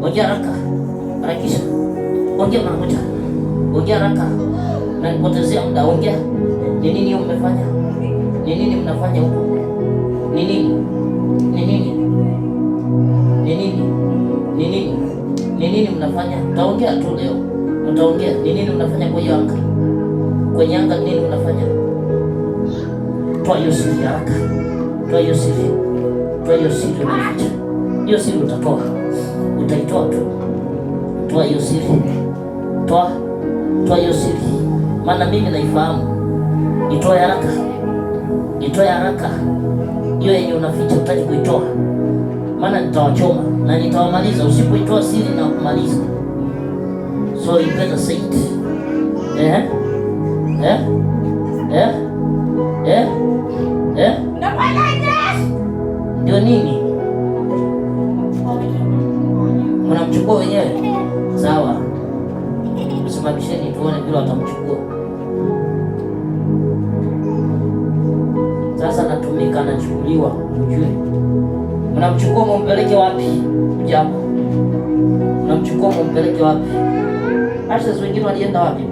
ongea haraka, harakisha, ongea mara moja, ongea haraka, na nipotezea muda. Ongea, ni nini mmefanya? Ni nini mnafanya huko? Ni nini? Ni nini? Ni nini? Ni nini? Ni nini mnafanya? Mtaongea tu leo, mtaongea. Ni nini mnafanya kwa hiyo anga? Kwenye anga nini mnafanya? Toa hiyo siri haraka, toa hiyo siri, toa hiyo siri unaficha. Hiyo siri utatoa, utaitoa tu. Toa hiyo siri, toa hiyo siri, maana mimi naifahamu. Itoe haraka, itoe haraka hiyo yenye unaficha, utaki kuitoa, maana nitawachoma na nitawamaliza usipoitoa siri na kumaliza. So you better say it. Ndio nini? Mnamchukua wenyewe? Sawa, msimamisheni tuone vile watamchukua. Sasa natumika, anachukuliwa. Ujue mnamchukua, mumpeleke wapi? Jambo, mnamchukua mumpeleke wapi? Hata wengine walienda wapi?